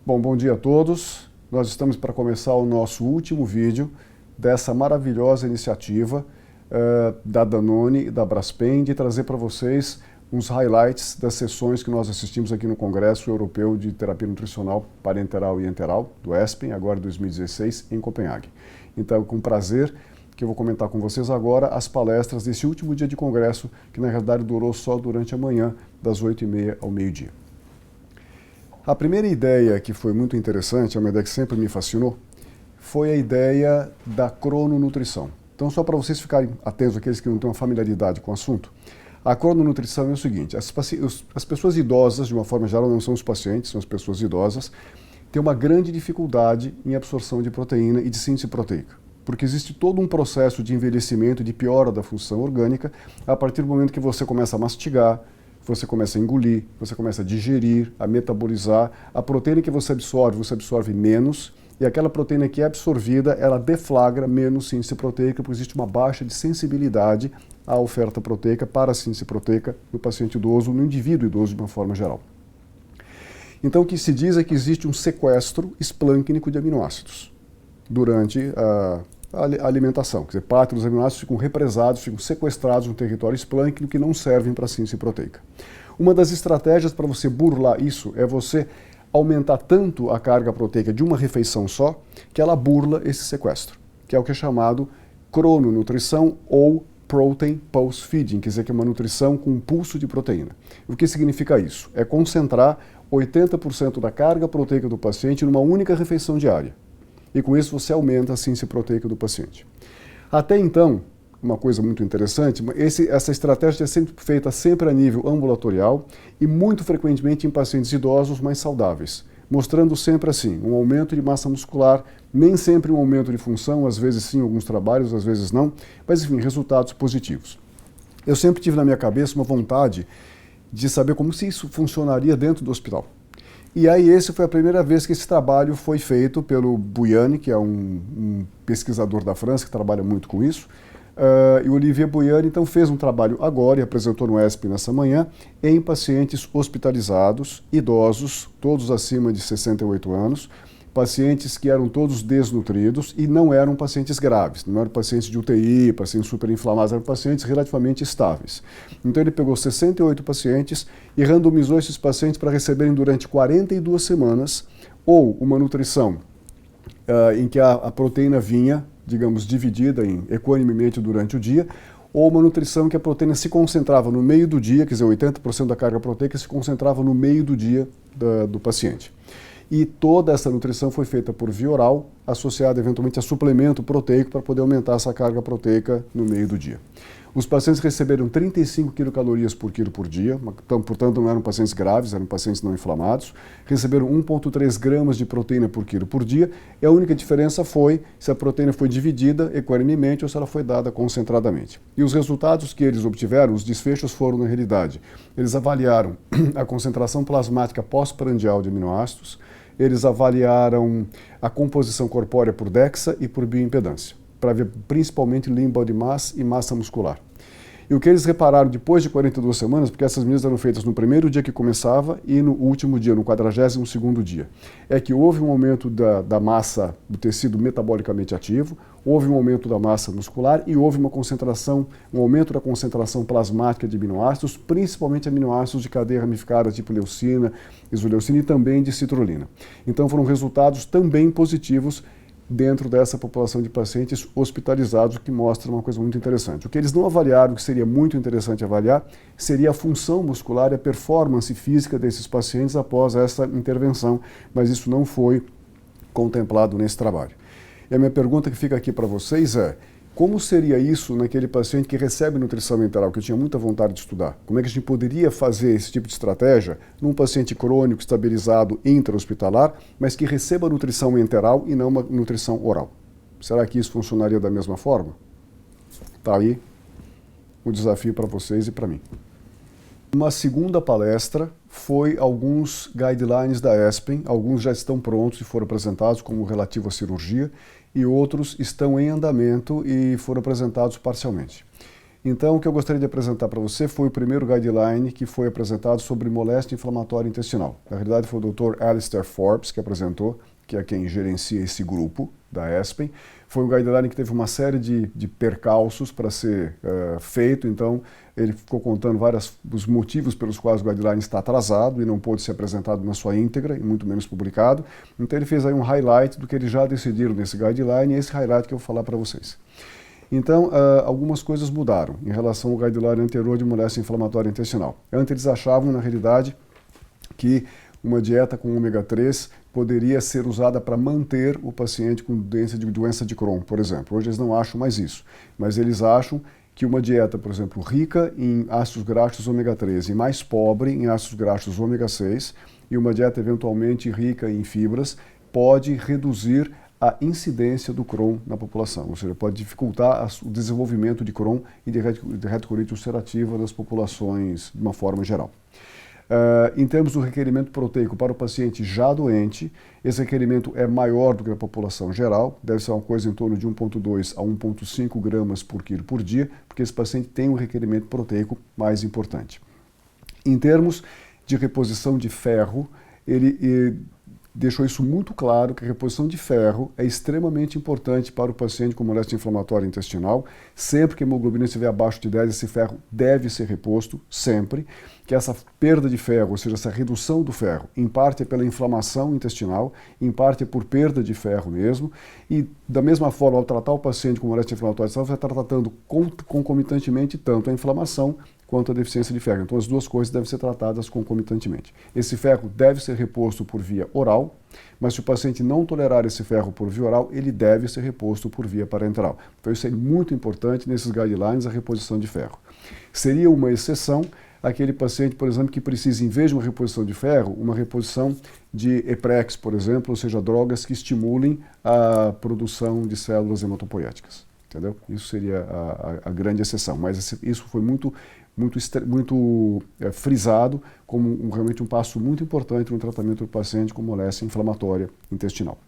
Bom dia a todos. Nós estamos para começar o nosso último vídeo dessa maravilhosa iniciativa da Danone e da Braskem de trazer para vocês uns highlights das sessões que nós assistimos aqui no Congresso Europeu de Terapia Nutricional Parenteral e Enteral, do ESPEN, agora 2016, em Copenhague. Então, com prazer que eu vou comentar com vocês agora as palestras desse último dia de congresso, que na realidade durou só durante a manhã, das 8h30 ao meio-dia. A primeira ideia que foi muito interessante, é uma ideia que sempre me fascinou, foi a ideia da crononutrição. Então, só para vocês ficarem atentos, aqueles que não têm uma familiaridade com o assunto, a crononutrição é o seguinte: as pessoas idosas, de uma forma geral, não são os pacientes, são as pessoas idosas, têm uma grande dificuldade em absorção de proteína e de síntese proteica, porque existe todo um processo de envelhecimento, de piora da função orgânica, a partir do momento que você começa a mastigar, você começa a engolir, você começa a digerir, a metabolizar. A proteína que você absorve menos, e aquela proteína que é absorvida, ela deflagra menos síntese proteica, porque existe uma baixa de sensibilidade à oferta proteica para a síntese proteica no paciente idoso, no indivíduo idoso de uma forma geral. Então o que se diz é que existe um sequestro esplâncnico de aminoácidos durante a alimentação. Quer dizer, parte dos aminoácidos ficam represados, ficam sequestrados no território esplâncnico que não servem para a síntese proteica. Uma das estratégias para você burlar isso é você aumentar tanto a carga proteica de uma refeição só, que ela burla esse sequestro, que é o que é chamado crononutrição ou protein pulse feeding, quer dizer que é uma nutrição com um pulso de proteína. O que significa isso? É concentrar 80% da carga proteica do paciente numa única refeição diária. E com isso você aumenta a síntese proteica do paciente. Até então, uma coisa muito interessante, essa estratégia é sempre feita sempre a nível ambulatorial e muito frequentemente em pacientes idosos mais saudáveis, mostrando sempre assim, um aumento de massa muscular, nem sempre um aumento de função, às vezes sim, alguns trabalhos, às vezes não, mas enfim, resultados positivos. Eu sempre tive na minha cabeça uma vontade de saber como se isso funcionaria dentro do hospital. E aí essa foi a primeira vez que esse trabalho foi feito pelo Bouyanni, que é um pesquisador da França que trabalha muito com isso, e o Olivier Bouyanni então fez um trabalho agora e apresentou no ESPEN nessa manhã em pacientes hospitalizados, idosos, todos acima de 68 anos, pacientes que eram todos desnutridos e não eram pacientes graves, não eram pacientes de UTI, pacientes superinflamados, eram pacientes relativamente estáveis. Então ele pegou 68 pacientes e randomizou esses pacientes para receberem durante 42 semanas ou uma nutrição em que a proteína vinha, digamos, dividida equanimemente durante o dia, ou uma nutrição que a proteína se concentrava no meio do dia, quer dizer, 80% da carga proteica se concentrava no meio do dia do paciente. E toda essa nutrição foi feita por via oral, associada eventualmente a suplemento proteico para poder aumentar essa carga proteica no meio do dia. Os pacientes receberam 35 quilocalorias por quilo por dia, portanto não eram pacientes graves, eram pacientes não inflamados, receberam 1,3 gramas de proteína por quilo por dia, e a única diferença foi se a proteína foi dividida equanimemente ou se ela foi dada concentradamente. E os resultados que eles obtiveram, os desfechos foram na realidade, eles avaliaram a concentração plasmática pós-prandial de aminoácidos, eles avaliaram a composição corpórea por DEXA e por bioimpedância, para ver principalmente lean body mass e massa muscular. E o que eles repararam depois de 42 semanas, porque essas medidas eram feitas no primeiro dia que começava e no último dia, no 42º dia, é que houve um aumento da massa do tecido metabolicamente ativo, houve um aumento da massa muscular e houve um aumento da concentração plasmática de aminoácidos, principalmente aminoácidos de cadeia ramificada, tipo leucina, isoleucina e também de citrulina. Então foram resultados também positivos dentro dessa população de pacientes hospitalizados, o que mostra uma coisa muito interessante. O que eles não avaliaram, que seria muito interessante avaliar, seria a função muscular e a performance física desses pacientes após essa intervenção, mas isso não foi contemplado nesse trabalho. E a minha pergunta que fica aqui para vocês é: como seria isso naquele paciente que recebe nutrição enteral, que eu tinha muita vontade de estudar? Como é que a gente poderia fazer esse tipo de estratégia num paciente crônico, estabilizado, intra-hospitalar, mas que receba nutrição enteral e não uma nutrição oral? Será que isso funcionaria da mesma forma? Está aí o desafio para vocês e para mim. Uma segunda palestra foi alguns guidelines da ESPEN, alguns já estão prontos e foram apresentados como relativo à cirurgia, e outros estão em andamento e foram apresentados parcialmente. Então, o que eu gostaria de apresentar para você foi o primeiro guideline que foi apresentado sobre moléstia inflamatória intestinal. Na realidade, foi o Dr. Alistair Forbes que apresentou, que é quem gerencia esse grupo da ESPEN. Foi um guideline que teve uma série de percalços para ser feito, então ele ficou contando os motivos pelos quais o guideline está atrasado e não pôde ser apresentado na sua íntegra, e muito menos publicado. Então ele fez aí um highlight do que eles já decidiram nesse guideline, e esse highlight que eu vou falar para vocês. Então, algumas coisas mudaram em relação ao guideline anterior de moléstia inflamatória intestinal. Antes eles achavam, na realidade, que uma dieta com ômega 3 poderia ser usada para manter o paciente com doença de Crohn, por exemplo. Hoje eles não acham mais isso, mas eles acham que uma dieta, por exemplo, rica em ácidos graxos ômega 3 e mais pobre em ácidos graxos ômega 6 e uma dieta eventualmente rica em fibras pode reduzir a incidência do Crohn na população, ou seja, pode dificultar o desenvolvimento de Crohn e de retocolite ulcerativa nas populações de uma forma geral. Em termos do requerimento proteico para o paciente já doente, esse requerimento é maior do que a população geral, deve ser uma coisa em torno de 1,2 a 1,5 gramas por quilo por dia, porque esse paciente tem um requerimento proteico mais importante. Em termos de reposição de ferro, ele deixou isso muito claro, que a reposição de ferro é extremamente importante para o paciente com moléstia inflamatória intestinal. Sempre que a hemoglobina estiver abaixo de 10, esse ferro deve ser reposto, sempre. Que essa perda de ferro, ou seja, essa redução do ferro, em parte é pela inflamação intestinal, em parte é por perda de ferro mesmo. E da mesma forma, ao tratar o paciente com moléstia inflamatória intestinal, você está tratando concomitantemente tanto a inflamação quanto a deficiência de ferro. Então as duas coisas devem ser tratadas concomitantemente. Esse ferro deve ser reposto por via oral, mas se o paciente não tolerar esse ferro por via oral, ele deve ser reposto por via parenteral. Então isso é muito importante nesses guidelines, a reposição de ferro. Seria uma exceção aquele paciente, por exemplo, que precisa, em vez de uma reposição de ferro, uma reposição de EPREX, por exemplo, ou seja, drogas que estimulem a produção de células hematopoéticas. Entendeu? Isso seria a grande exceção, mas isso foi muito frisado como realmente um passo muito importante no tratamento do paciente com moléstia inflamatória intestinal.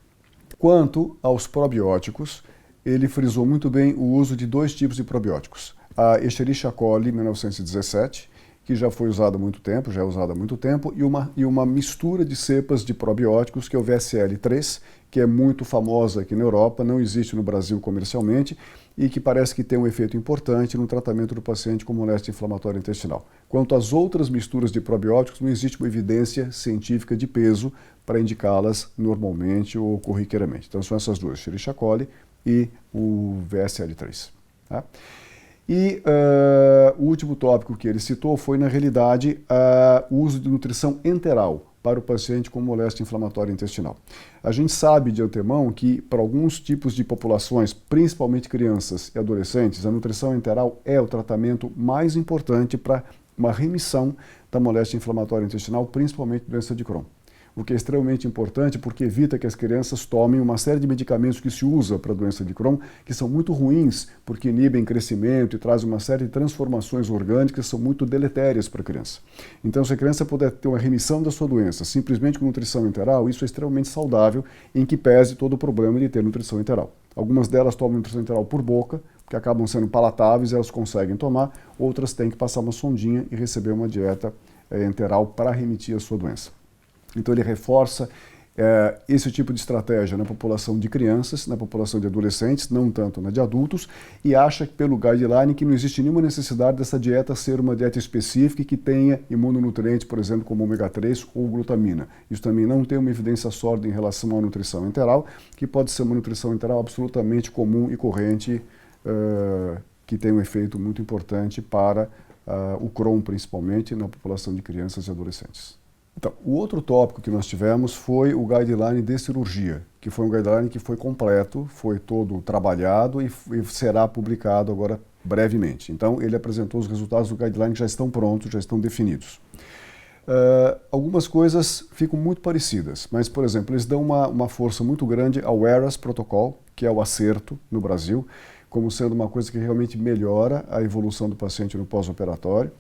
Quanto aos probióticos, ele frisou muito bem o uso de dois tipos de probióticos. A Escherichia coli 1917, que já foi usada há muito tempo, já é usada há muito tempo, e uma mistura de cepas de probióticos, que é o VSL3, que é muito famosa aqui na Europa, não existe no Brasil comercialmente, e que parece que tem um efeito importante no tratamento do paciente com moléstia inflamatória intestinal. Quanto às outras misturas de probióticos, não existe uma evidência científica de peso para indicá-las normalmente ou corriqueiramente. Então são essas duas, Escherichia coli e o VSL3. Tá? E o último tópico que ele citou foi, na realidade, o uso de nutrição enteral para o paciente com moléstia inflamatória intestinal. A gente sabe de antemão que, para alguns tipos de populações, principalmente crianças e adolescentes, a nutrição enteral é o tratamento mais importante para uma remissão da moléstia inflamatória intestinal, principalmente doença de Crohn. O que é extremamente importante porque evita que as crianças tomem uma série de medicamentos que se usa para a doença de Crohn, que são muito ruins porque inibem crescimento e trazem uma série de transformações orgânicas que são muito deletérias para a criança. Então, se a criança puder ter uma remissão da sua doença simplesmente com nutrição enteral, isso é extremamente saudável, em que pese todo o problema de ter nutrição enteral. Algumas delas tomam nutrição enteral por boca, que acabam sendo palatáveis, elas conseguem tomar, outras têm que passar uma sondinha e receber uma dieta enteral para remitir a sua doença. Então ele reforça esse tipo de estratégia na população de crianças, na população de adolescentes, não tanto na de adultos, e acha pelo guideline que não existe nenhuma necessidade dessa dieta ser uma dieta específica que tenha imunonutrientes, por exemplo, como ômega 3 ou glutamina. Isso também não tem uma evidência sólida em relação à nutrição enteral, que pode ser uma nutrição enteral absolutamente comum e corrente, que tem um efeito muito importante para o Crohn, principalmente na população de crianças e adolescentes. Então, o outro tópico que nós tivemos foi o guideline de cirurgia, que foi um guideline que foi completo, foi todo trabalhado e será publicado agora brevemente. Então, ele apresentou os resultados do guideline que já estão prontos, já estão definidos. Algumas coisas ficam muito parecidas, mas, por exemplo, eles dão uma força muito grande ao ERAS Protocol, que é o acerto no Brasil, como sendo uma coisa que realmente melhora a evolução do paciente no pós-operatório.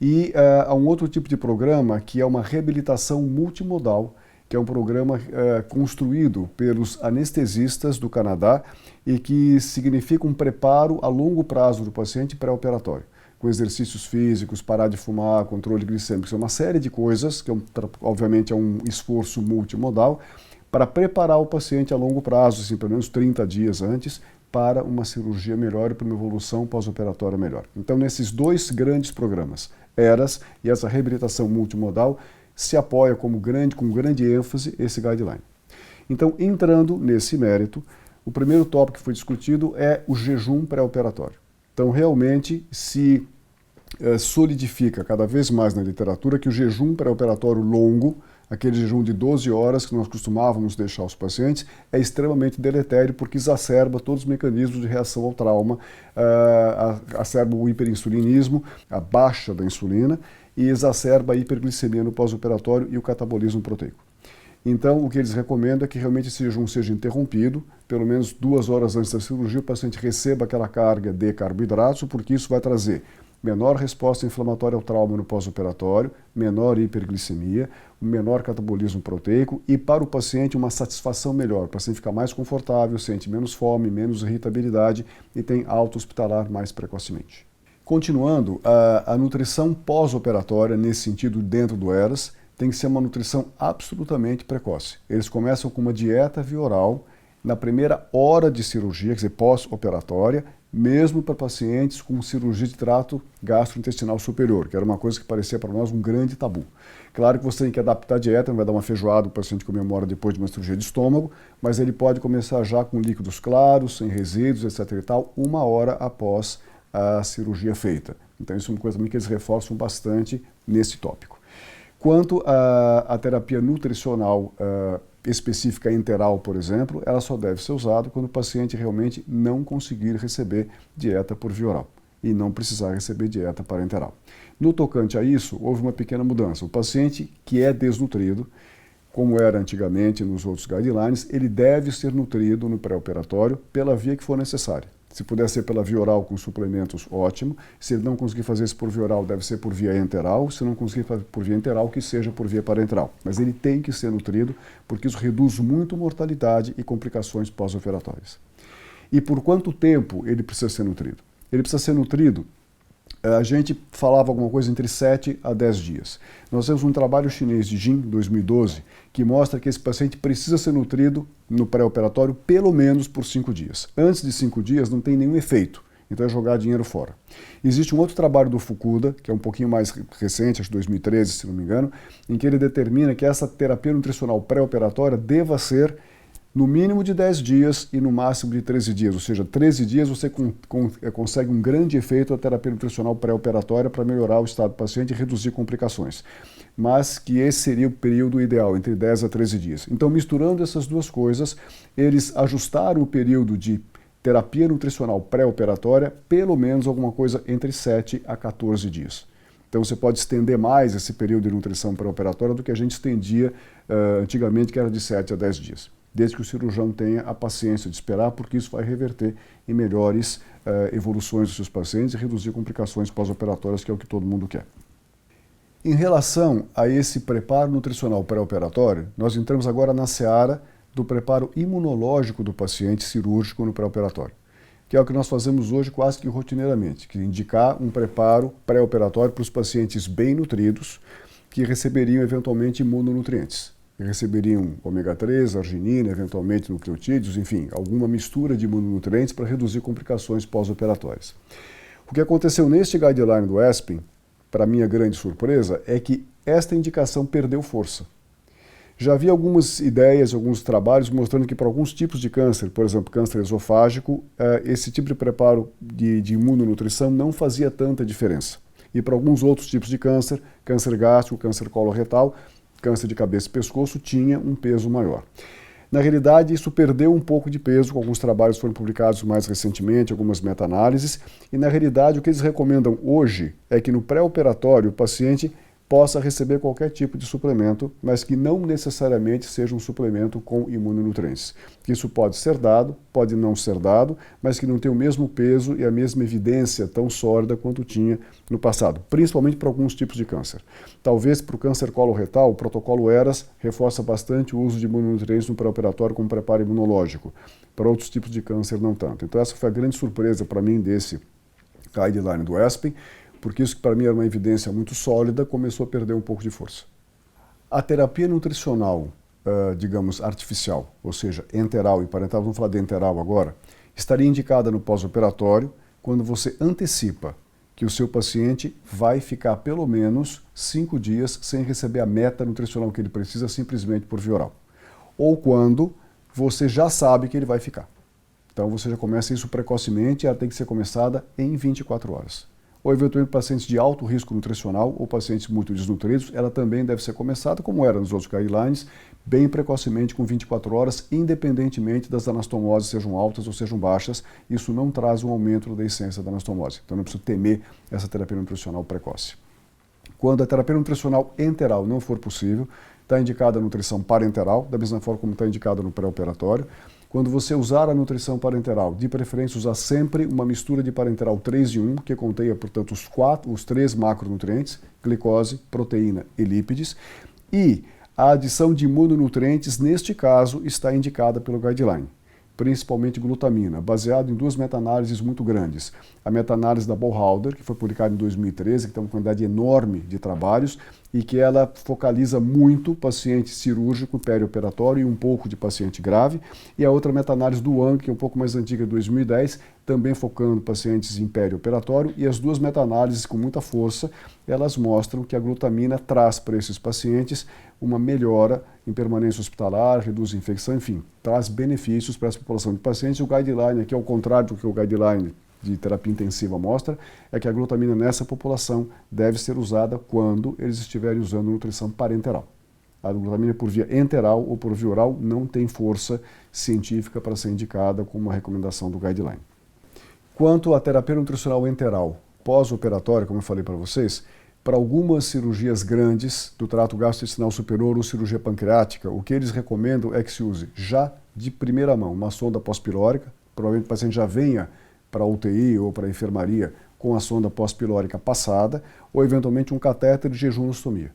E há um outro tipo de programa que é uma reabilitação multimodal, que é um programa construído pelos anestesistas do Canadá e que significa um preparo a longo prazo do paciente pré-operatório, com exercícios físicos, parar de fumar, controle glicêmico, isso é uma série de coisas, que obviamente é um esforço multimodal, para preparar o paciente a longo prazo, assim, pelo menos 30 dias antes, para uma cirurgia melhor e para uma evolução pós-operatória melhor. Então, nesses dois grandes programas, ERAS e essa reabilitação multimodal, se apoia com grande ênfase esse guideline. Então, entrando nesse mérito, o primeiro tópico que foi discutido é o jejum pré-operatório. Então, realmente, se solidifica cada vez mais na literatura que o jejum pré-operatório longo, aquele jejum de 12 horas que nós costumávamos deixar aos pacientes, é extremamente deletério porque exacerba todos os mecanismos de reação ao trauma, exacerba o hiperinsulinismo, a baixa da insulina e exacerba a hiperglicemia no pós-operatório e o catabolismo proteico. Então, o que eles recomendam é que realmente esse jejum seja interrompido, pelo menos 2 horas antes da cirurgia, o paciente receba aquela carga de carboidratos, porque isso vai trazer menor resposta inflamatória ao trauma no pós-operatório, menor hiperglicemia, menor catabolismo proteico e para o paciente uma satisfação melhor. O paciente fica mais confortável, sente menos fome, menos irritabilidade e tem alta hospitalar mais precocemente. Continuando, a nutrição pós-operatória, nesse sentido, dentro do ERAS, tem que ser uma nutrição absolutamente precoce. Eles começam com uma dieta via oral na primeira hora de cirurgia, quer dizer, pós-operatória, mesmo para pacientes com cirurgia de trato gastrointestinal superior, que era uma coisa que parecia para nós um grande tabu. Claro que você tem que adaptar a dieta, não vai dar uma feijoada, o paciente comemora depois de uma cirurgia de estômago, mas ele pode começar já com líquidos claros, sem resíduos, etc. e tal, 1 hora após a cirurgia feita. Então isso é uma coisa também que eles reforçam bastante nesse tópico. Quanto à terapia nutricional específica enteral, por exemplo, ela só deve ser usada quando o paciente realmente não conseguir receber dieta por via oral e não precisar receber dieta parenteral. No tocante a isso, houve uma pequena mudança. O paciente que é desnutrido, como era antigamente nos outros guidelines, ele deve ser nutrido no pré-operatório pela via que for necessária. Se puder ser pela via oral com suplementos, ótimo. Se ele não conseguir fazer isso por via oral, deve ser por via enteral. Se não conseguir fazer por via enteral, que seja por via parenteral. Mas ele tem que ser nutrido, porque isso reduz muito mortalidade e complicações pós-operatórias. E por quanto tempo ele precisa ser nutrido? Ele precisa ser nutrido, a gente falava alguma coisa entre 7 a 10 dias. Nós temos um trabalho chinês de Jin, 2012, que mostra que esse paciente precisa ser nutrido no pré-operatório pelo menos por 5 dias. Antes de 5 dias não tem nenhum efeito, então é jogar dinheiro fora. Existe um outro trabalho do Fukuda, que é um pouquinho mais recente, acho que 2013, se não me engano, em que ele determina que essa terapia nutricional pré-operatória deva ser no mínimo de 10 dias e no máximo de 13 dias, ou seja, 13 dias você consegue um grande efeito da terapia nutricional pré-operatória para melhorar o estado do paciente e reduzir complicações. Mas que esse seria o período ideal, entre 10 a 13 dias. Então, misturando essas duas coisas, eles ajustaram o período de terapia nutricional pré-operatória, pelo menos alguma coisa entre 7 a 14 dias. Então você pode estender mais esse período de nutrição pré-operatória do que a gente estendia antigamente, que era de 7 a 10 dias. Desde que o cirurgião tenha a paciência de esperar, porque isso vai reverter em melhores evoluções dos seus pacientes e reduzir complicações pós-operatórias, que é o que todo mundo quer. Em relação a esse preparo nutricional pré-operatório, nós entramos agora na seara do preparo imunológico do paciente cirúrgico no pré-operatório, que é o que nós fazemos hoje quase que rotineiramente, que é indicar um preparo pré-operatório para os pacientes bem nutridos, que receberiam eventualmente imunonutrientes. Receberiam ômega 3, arginina, eventualmente nucleotídeos, enfim, alguma mistura de imunonutrientes para reduzir complicações pós-operatórias. O que aconteceu neste guideline do ESPEN, para minha grande surpresa, é que esta indicação perdeu força. Já havia algumas ideias, alguns trabalhos mostrando que para alguns tipos de câncer, por exemplo, câncer esofágico, esse tipo de preparo de imunonutrição não fazia tanta diferença. E para alguns outros tipos de câncer, câncer gástrico, câncer coloretal, câncer de cabeça e pescoço, tinha um peso maior. Na realidade, isso perdeu um pouco de peso, com alguns trabalhos que foram publicados mais recentemente, algumas meta-análises, e na realidade o que eles recomendam hoje é que no pré-operatório o paciente possa receber qualquer tipo de suplemento, mas que não necessariamente seja um suplemento com imunonutrientes. Isso pode ser dado, pode não ser dado, mas que não tem o mesmo peso e a mesma evidência tão sólida quanto tinha no passado, principalmente para alguns tipos de câncer. Talvez para o câncer coloretal, o protocolo ERAS reforça bastante o uso de imunonutrientes no pré-operatório como preparo imunológico. Para outros tipos de câncer, não tanto. Então essa foi a grande surpresa para mim desse guideline do ESPEN, porque isso que para mim era uma evidência muito sólida, começou a perder um pouco de força. A terapia nutricional, digamos, artificial, ou seja, enteral e parenteral, vamos falar de enteral agora, estaria indicada no pós-operatório quando você antecipa que o seu paciente vai ficar pelo menos 5 dias sem receber a meta nutricional que ele precisa simplesmente por via oral. Ou quando você já sabe que ele vai ficar. Então você já começa isso precocemente e ela tem que ser começada em 24 horas. Ou eventualmente pacientes de alto risco nutricional ou pacientes muito desnutridos, ela também deve ser começada, como era nos outros guidelines, bem precocemente com 24 horas, independentemente das anastomoses sejam altas ou sejam baixas. Isso não traz um aumento da essência da anastomose. Então não precisa temer essa terapia nutricional precoce. Quando a terapia nutricional enteral não for possível, está indicada a nutrição parenteral, da mesma forma como está indicada no pré-operatório. Quando você usar a nutrição parenteral, de preferência usar sempre uma mistura de parenteral 3 em 1, que contenha, portanto, os 3 macronutrientes, glicose, proteína e lípides, e a adição de imunonutrientes, neste caso, está indicada pelo guideline, principalmente glutamina, baseado em 2 meta-análises muito grandes. A meta-análise da Bollhalder, que foi publicada em 2013, que tem uma quantidade enorme de trabalhos, e que ela focaliza muito paciente cirúrgico, perioperatório e um pouco de paciente grave. E a outra meta-análise do Wang, que é um pouco mais antiga, de 2010, também focando pacientes em perioperatório. E as 2 meta-análises com muita força, elas mostram que a glutamina traz para esses pacientes uma melhora em permanência hospitalar, reduz a infecção, enfim, traz benefícios para essa população de pacientes. O guideline aqui, ao contrário do que o guideline de terapia intensiva mostra, é que a glutamina nessa população deve ser usada quando eles estiverem usando nutrição parenteral. A glutamina por via enteral ou por via oral não tem força científica para ser indicada como uma recomendação do guideline. Quanto à terapia nutricional enteral pós-operatória, como eu falei para vocês, para algumas cirurgias grandes do trato gastrointestinal superior ou cirurgia pancreática, o que eles recomendam é que se use já de primeira mão uma sonda pós-pilórica, provavelmente o paciente já venha para a UTI ou para a enfermaria com a sonda pós-pilórica passada, ou eventualmente um catéter de jejunostomia,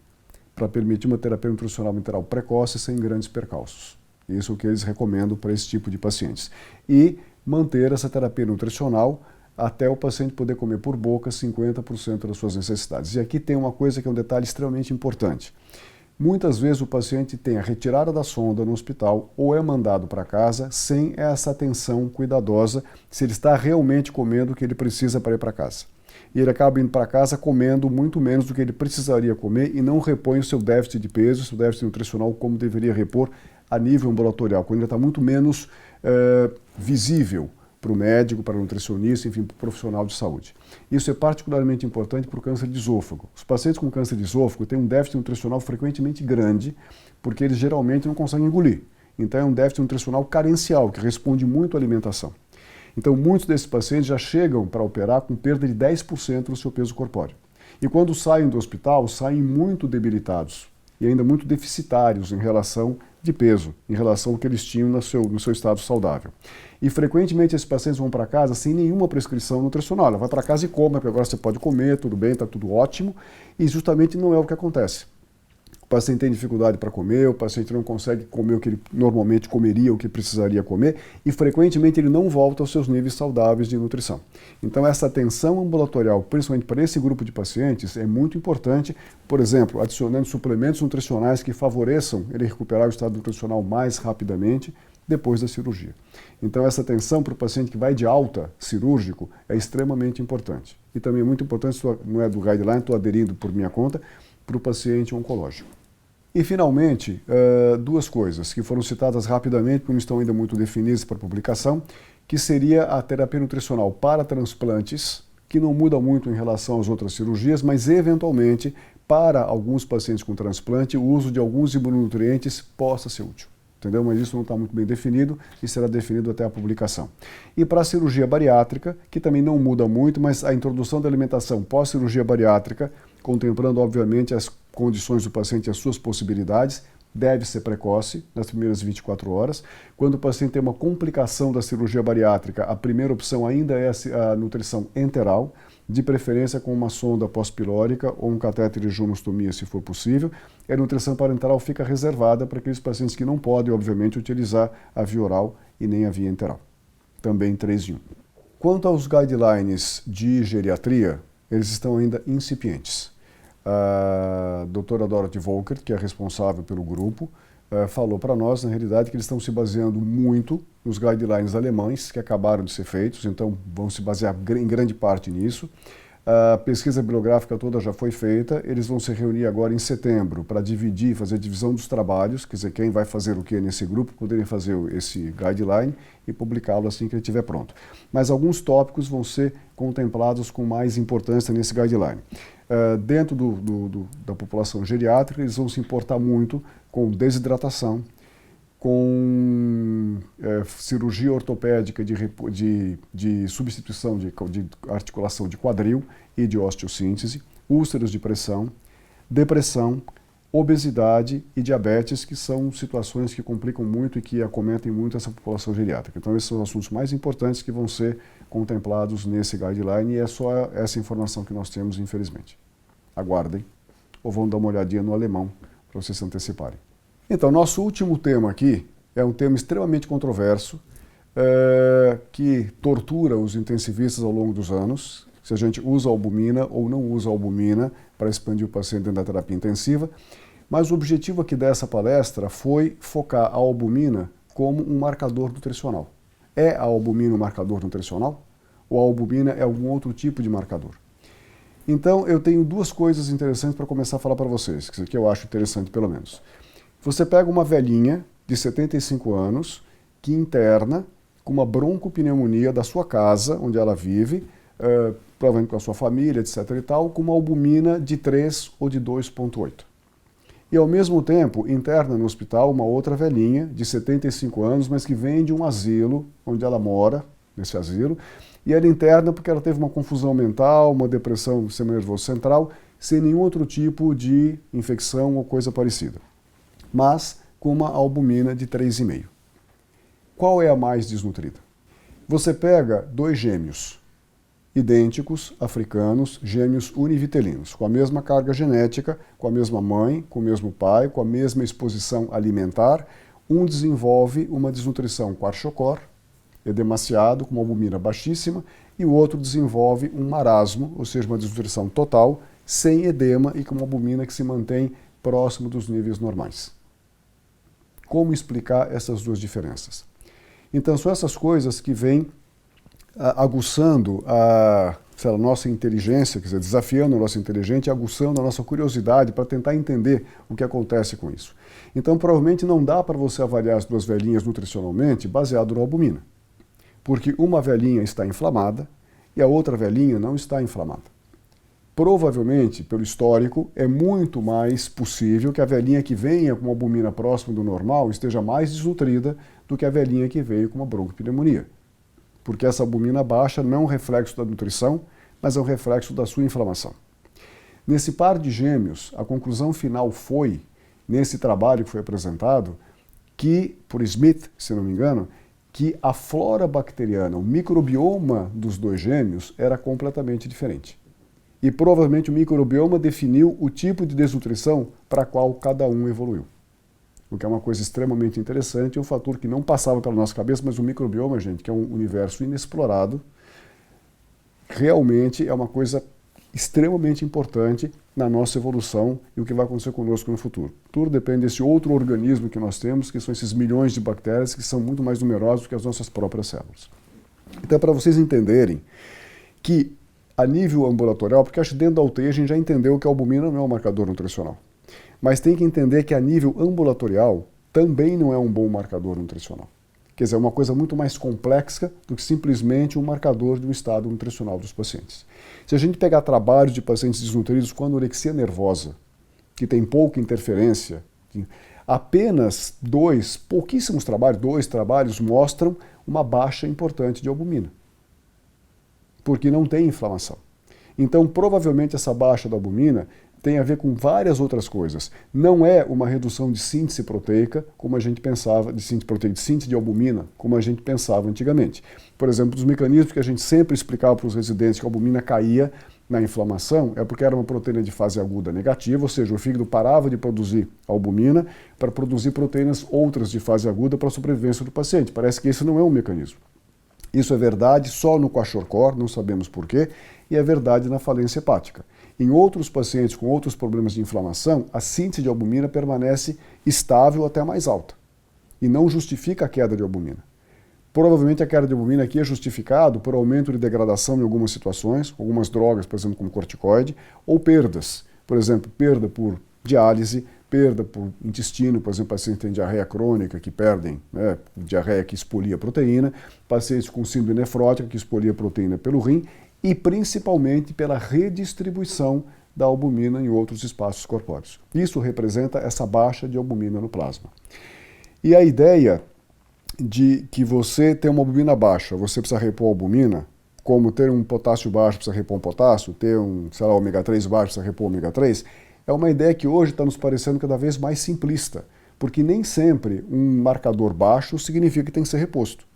para permitir uma terapia nutricional enteral precoce sem grandes percalços. Isso é o que eles recomendam para esse tipo de pacientes. E manter essa terapia nutricional até o paciente poder comer por boca 50% das suas necessidades. E aqui tem uma coisa que é um detalhe extremamente importante. Muitas vezes o paciente tem a retirada da sonda no hospital ou é mandado para casa sem essa atenção cuidadosa se ele está realmente comendo o que ele precisa para ir para casa. E ele acaba indo para casa comendo muito menos do que ele precisaria comer e não repõe o seu déficit de peso, o seu déficit nutricional como deveria repor a nível ambulatorial, quando ele está muito menos visível para o médico, para o nutricionista, enfim, para o profissional de saúde. Isso é particularmente importante para o câncer de esôfago. Os pacientes com câncer de esôfago têm um déficit nutricional frequentemente grande, porque eles geralmente não conseguem engolir. Então é um déficit nutricional carencial, que responde muito à alimentação. Então muitos desses pacientes já chegam para operar com perda de 10% do seu peso corpóreo. E quando saem do hospital, saem muito debilitados e ainda muito deficitários em relação de peso, em relação ao que eles tinham no seu estado saudável. E frequentemente esses pacientes vão para casa sem nenhuma prescrição nutricional. Ela vai para casa e come, porque agora você pode comer, tudo bem, está tudo ótimo, e justamente não é o que acontece. O paciente tem dificuldade para comer, o paciente não consegue comer o que ele normalmente comeria, o que precisaria comer, e frequentemente ele não volta aos seus níveis saudáveis de nutrição. Então essa atenção ambulatorial, principalmente para esse grupo de pacientes, é muito importante, por exemplo, adicionando suplementos nutricionais que favoreçam ele recuperar o estado nutricional mais rapidamente depois da cirurgia. Então essa atenção para o paciente que vai de alta cirúrgico é extremamente importante. E também é muito importante, não é do guideline, estou aderindo por minha conta, para o paciente oncológico. E, finalmente, 2 coisas que foram citadas rapidamente, porque não estão ainda muito definidas para publicação, que seria a terapia nutricional para transplantes, que não muda muito em relação às outras cirurgias, mas, eventualmente, para alguns pacientes com transplante, o uso de alguns imunonutrientes possa ser útil. Entendeu? Mas isso não está muito bem definido e será definido até a publicação. E para a cirurgia bariátrica, que também não muda muito, mas a introdução da alimentação pós-cirurgia bariátrica contemplando, obviamente, as condições do paciente e as suas possibilidades. Deve ser precoce, nas primeiras 24 horas. Quando o paciente tem uma complicação da cirurgia bariátrica, a primeira opção ainda é a nutrição enteral, de preferência com uma sonda pós-pilórica ou um catéter de junostomia, se for possível. E a nutrição parenteral fica reservada para aqueles pacientes que não podem, obviamente, utilizar a via oral e nem a via enteral. Também 3 em 1. Quanto aos guidelines de geriatria, eles estão ainda incipientes. A doutora Dorothy Volker, que é responsável pelo grupo, falou para nós, na realidade, que eles estão se baseando muito nos guidelines alemães que acabaram de ser feitos, então vão se basear em grande parte nisso. A pesquisa bibliográfica toda já foi feita, eles vão se reunir agora em setembro para dividir, fazer divisão dos trabalhos, quer dizer, quem vai fazer o que nesse grupo, poderem fazer esse guideline e publicá-lo assim que ele estiver pronto. Mas alguns tópicos vão ser contemplados com mais importância nesse guideline. Dentro da população geriátrica, eles vão se importar muito com desidratação, com cirurgia ortopédica de substituição de articulação de quadril e de osteossíntese, úlceros de pressão, depressão, obesidade e diabetes, que são situações que complicam muito e que acometem muito essa população geriátrica. Então, esses são os assuntos mais importantes que vão ser contemplados nesse guideline e é só essa informação que nós temos, infelizmente. Aguardem, ou vão dar uma olhadinha no alemão para vocês se anteciparem. Então, nosso último tema aqui é um tema extremamente controverso, que tortura os intensivistas ao longo dos anos, se a gente usa albumina ou não usa albumina para expandir o paciente dentro da terapia intensiva, mas o objetivo aqui dessa palestra foi focar a albumina como um marcador nutricional. É a albumina um marcador nutricional? Ou a albumina é algum outro tipo de marcador? Então, eu tenho 2 coisas interessantes para começar a falar para vocês, que eu acho interessante pelo menos. Você pega uma velhinha de 75 anos que interna com uma broncopneumonia da sua casa, onde ela vive, provavelmente com a sua família, etc. e tal, com uma albumina de 3 ou de 2,8. E ao mesmo tempo interna no hospital uma outra velhinha de 75 anos, mas que vem de um asilo, onde ela mora, nesse asilo, e ela interna porque ela teve uma confusão mental, uma depressão do sistema nervoso central, sem nenhum outro tipo de infecção ou coisa parecida, mas com uma albumina de 3,5. Qual é a mais desnutrida? Você pega 2 gêmeos idênticos, africanos, gêmeos univitelinos, com a mesma carga genética, com a mesma mãe, com o mesmo pai, com a mesma exposição alimentar, um desenvolve uma desnutrição kwashiorkor, edemaciado, com uma albumina baixíssima, e o outro desenvolve um marasmo, ou seja, uma desnutrição total, sem edema e com uma albumina que se mantém próximo dos níveis normais. Como explicar essas 2 diferenças? Então, são essas coisas que vêm aguçando a nossa inteligência, quer dizer, desafiando a nossa inteligência, aguçando a nossa curiosidade para tentar entender o que acontece com isso. Então, provavelmente não dá para você avaliar as 2 velhinhas nutricionalmente baseado na albumina, porque uma velhinha está inflamada e a outra velhinha não está inflamada. Provavelmente, pelo histórico, é muito mais possível que a velhinha que venha com uma albumina próxima do normal esteja mais desnutrida do que a velhinha que veio com uma broncopneumonia. Porque essa albumina baixa não é um reflexo da nutrição, mas é um reflexo da sua inflamação. Nesse par de gêmeos, a conclusão final foi, nesse trabalho que foi apresentado, que, por Smith, se não me engano, que a flora bacteriana, o microbioma dos 2 gêmeos era completamente diferente. E provavelmente o microbioma definiu o tipo de desnutrição para a qual cada um evoluiu. O que é uma coisa extremamente interessante, um fator que não passava pela nossa cabeça, mas o microbioma, gente, que é um universo inexplorado, realmente é uma coisa extremamente importante na nossa evolução e o que vai acontecer conosco no futuro. Tudo depende desse outro organismo que nós temos, que são esses milhões de bactérias que são muito mais numerosos do que as nossas próprias células. Então, para vocês entenderem que a nível ambulatorial, porque acho que dentro da UTI a gente já entendeu que a albumina não é um marcador nutricional, mas tem que entender que a nível ambulatorial também não é um bom marcador nutricional. Quer dizer, é uma coisa muito mais complexa do que simplesmente um marcador do estado nutricional dos pacientes. Se a gente pegar trabalhos de pacientes desnutridos com anorexia nervosa, que tem pouca interferência, apenas 2 trabalhos mostram uma baixa importante de albumina, porque não tem inflamação. Então, provavelmente, essa baixa da albumina tem a ver com várias outras coisas. Não é uma redução de síntese proteica, como a gente pensava, de síntese proteica, de síntese de albumina, como a gente pensava antigamente. Por exemplo, os mecanismos que a gente sempre explicava para os residentes que a albumina caía na inflamação é porque era uma proteína de fase aguda negativa, ou seja, o fígado parava de produzir albumina para produzir proteínas outras de fase aguda para a sobrevivência do paciente. Parece que esse não é um mecanismo. Isso é verdade só no Kwashiorkor, não sabemos porquê, e é verdade na falência hepática. Em outros pacientes com outros problemas de inflamação, a síntese de albumina permanece estável até mais alta e não justifica a queda de albumina. Provavelmente a queda de albumina aqui é justificado por aumento de degradação em algumas situações, algumas drogas, por exemplo, como corticoide, ou perdas. Por exemplo, perda por diálise, perda por intestino, por exemplo, pacientes que têm diarreia crônica, que perdem, diarreia que expolia proteína, pacientes com síndrome nefrótica, que expolia proteína pelo rim, e principalmente pela redistribuição da albumina em outros espaços corpóreos. Isso representa essa baixa de albumina no plasma. E a ideia de que você tem uma albumina baixa, você precisa repor a albumina, como ter um potássio baixo precisa repor um potássio, ter um, sei lá, ômega 3 baixo precisa repor ômega 3, é uma ideia que hoje está nos parecendo cada vez mais simplista, porque nem sempre um marcador baixo significa que tem que ser reposto.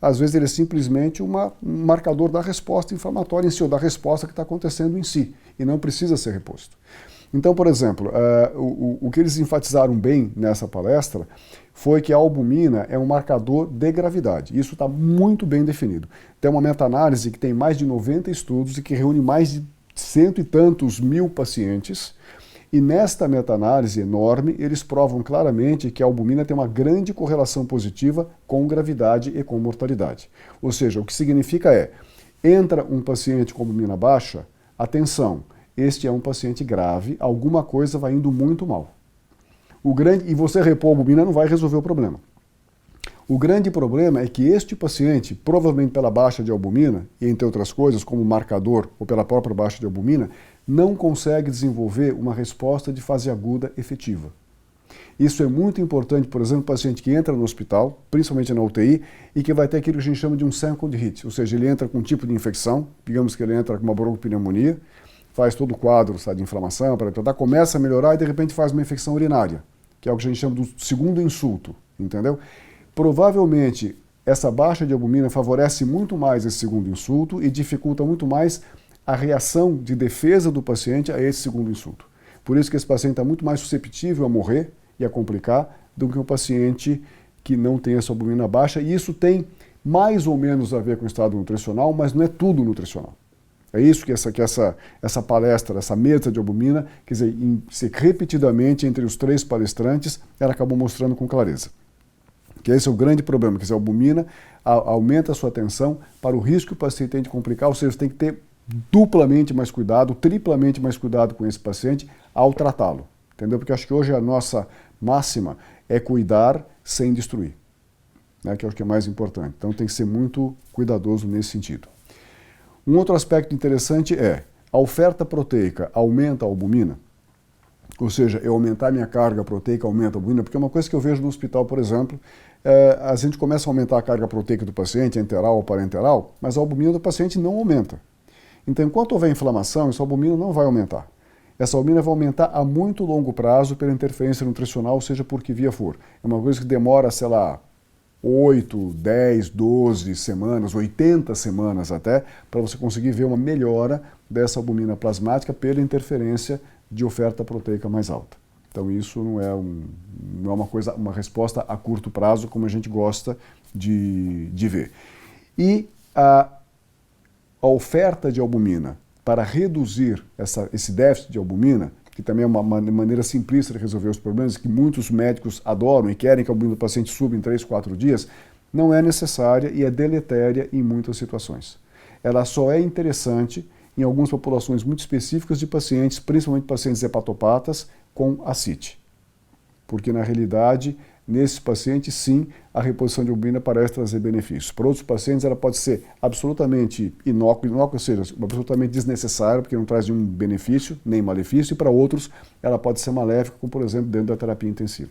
Às vezes ele é simplesmente um marcador da resposta inflamatória em si, ou da resposta que está acontecendo em si, e não precisa ser reposto. Então, por exemplo, o que eles enfatizaram bem nessa palestra foi que a albumina é um marcador de gravidade. Isso está muito bem definido. Tem uma meta-análise que tem mais de 90 estudos e que reúne mais de 100 e tantos mil pacientes. E nesta meta-análise enorme, eles provam claramente que a albumina tem uma grande correlação positiva com gravidade e com mortalidade. Ou seja, o que significa entra um paciente com albumina baixa, atenção, este é um paciente grave, alguma coisa vai indo muito mal. E você repor a albumina não vai resolver o problema. O grande problema é que este paciente, provavelmente pela baixa de albumina, e entre outras coisas, como marcador ou pela própria baixa de albumina, não consegue desenvolver uma resposta de fase aguda efetiva. Isso é muito importante, por exemplo, para o paciente que entra no hospital, principalmente na UTI, e que vai ter aquilo que a gente chama de um second hit, ou seja, ele entra com um tipo de infecção, digamos que ele entra com uma bronquopneumonia, faz todo o quadro de inflamação, começa a melhorar e de repente faz uma infecção urinária, que é o que a gente chama do segundo insulto, entendeu? Provavelmente essa baixa de albumina favorece muito mais esse segundo insulto e dificulta muito mais a reação de defesa do paciente a esse segundo insulto. Por isso que esse paciente está muito mais susceptível a morrer e a complicar do que um paciente que não tem essa albumina baixa, e isso tem mais ou menos a ver com o estado nutricional, mas não é tudo nutricional. É isso que essa palestra, essa mesa de albumina, quer dizer, repetidamente entre os três palestrantes, ela acabou mostrando com clareza. Que esse é o grande problema, quer dizer, a albumina aumenta a sua atenção para o risco que o paciente tem de complicar, ou seja, você tem que ter duplamente mais cuidado, triplamente mais cuidado com esse paciente ao tratá-lo, entendeu? Porque eu acho que hoje a nossa máxima é cuidar sem destruir, né? Que eu acho que é mais importante. Então tem que ser muito cuidadoso nesse sentido. Um outro aspecto interessante é, a oferta proteica aumenta a albumina? Ou seja, eu aumentar minha carga proteica aumenta a albumina? Porque uma coisa que eu vejo no hospital, por exemplo, a gente começa a aumentar a carga proteica do paciente, enteral ou parenteral, mas a albumina do paciente não aumenta. Então, enquanto houver inflamação, essa albumina não vai aumentar. Essa albumina vai aumentar a muito longo prazo pela interferência nutricional, seja por que via for. É uma coisa que demora, sei lá, 8, 10, 12 semanas, 80 semanas até, para você conseguir ver uma melhora dessa albumina plasmática pela interferência de oferta proteica mais alta. Então isso não é uma resposta a curto prazo como a gente gosta de ver. E a oferta de albumina para reduzir esse déficit de albumina, que também é uma maneira simplista de resolver os problemas, que muitos médicos adoram e querem que a albumina do paciente suba em 3, 4 dias, não é necessária e é deletéria em muitas situações. Ela só é interessante em algumas populações muito específicas de pacientes, principalmente pacientes hepatopatas, com ascite. Porque, na realidade, nesses pacientes, sim, a reposição de albumina parece trazer benefícios. Para outros pacientes, ela pode ser absolutamente inócua, ou seja, absolutamente desnecessária, porque não traz nenhum benefício, nem malefício, e para outros, ela pode ser maléfica, como, por exemplo, dentro da terapia intensiva.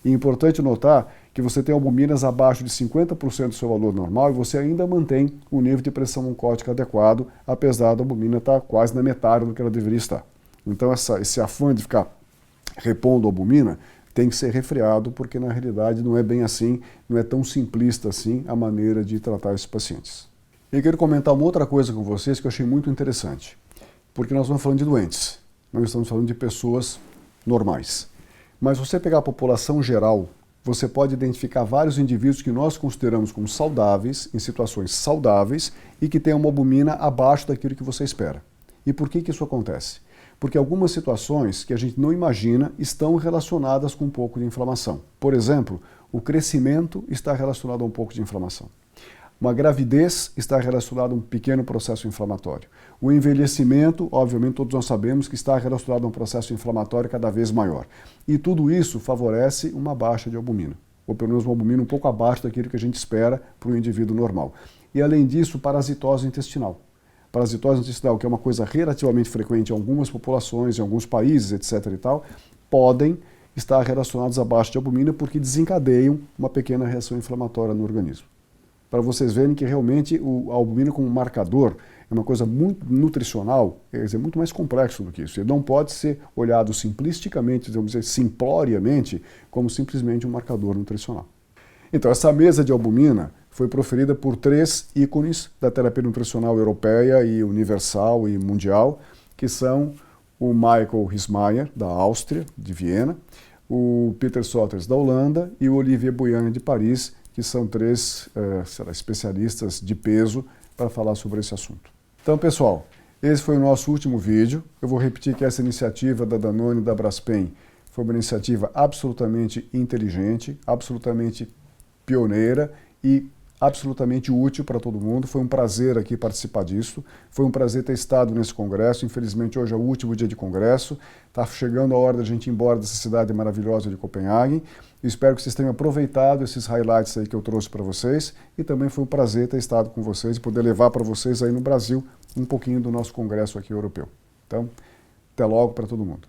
E é importante notar que você tem albuminas abaixo de 50% do seu valor normal e você ainda mantém um nível de pressão oncótica adequado, apesar da albumina estar quase na metade do que ela deveria estar. Então esse afã de ficar repondo albumina tem que ser refreado, porque na realidade não é bem assim, não é tão simplista assim a maneira de tratar esses pacientes. Eu quero comentar uma outra coisa com vocês que eu achei muito interessante, porque nós estamos falando de doentes, não estamos falando de pessoas normais. Mas se você pegar a população geral, você pode identificar vários indivíduos que nós consideramos como saudáveis, em situações saudáveis, e que têm uma albumina abaixo daquilo que você espera. E por que isso acontece? Porque algumas situações que a gente não imagina estão relacionadas com um pouco de inflamação. Por exemplo, o crescimento está relacionado a um pouco de inflamação. Uma gravidez está relacionada a um pequeno processo inflamatório. O envelhecimento, obviamente, todos nós sabemos que está relacionado a um processo inflamatório cada vez maior. E tudo isso favorece uma baixa de albumina, ou pelo menos uma albumina um pouco abaixo daquilo que a gente espera para um indivíduo normal. E além disso, parasitose intestinal. Parasitose intestinal, que é uma coisa relativamente frequente em algumas populações, em alguns países, etc. e tal, podem estar relacionados à baixa de albumina porque desencadeiam uma pequena reação inflamatória no organismo. Para vocês verem que realmente a albumina como marcador é uma coisa muito nutricional, quer dizer, muito mais complexo do que isso. Ele não pode ser olhado simplisticamente, vamos dizer, simploriamente, como simplesmente um marcador nutricional. Então, essa mesa de albumina foi proferida por 3 ícones da terapia nutricional europeia e universal e mundial, que são o Michael Rismaier, da Áustria, de Viena, o Peter Sotters, da Holanda, e o Olivier Bouillain, de Paris, que são 3 especialistas de peso para falar sobre esse assunto. Então, pessoal, esse foi o nosso último vídeo. Eu vou repetir que essa iniciativa da Danone e da Braskem foi uma iniciativa absolutamente inteligente, absolutamente pioneira e absolutamente útil para todo mundo. Foi um prazer aqui participar disso. Foi um prazer ter estado nesse congresso. Infelizmente, hoje é o último dia de congresso. Está chegando a hora da gente ir embora dessa cidade maravilhosa de Copenhague. Espero que vocês tenham aproveitado esses highlights aí que eu trouxe para vocês. E também foi um prazer ter estado com vocês e poder levar para vocês aí no Brasil um pouquinho do nosso congresso aqui europeu. Então, até logo para todo mundo.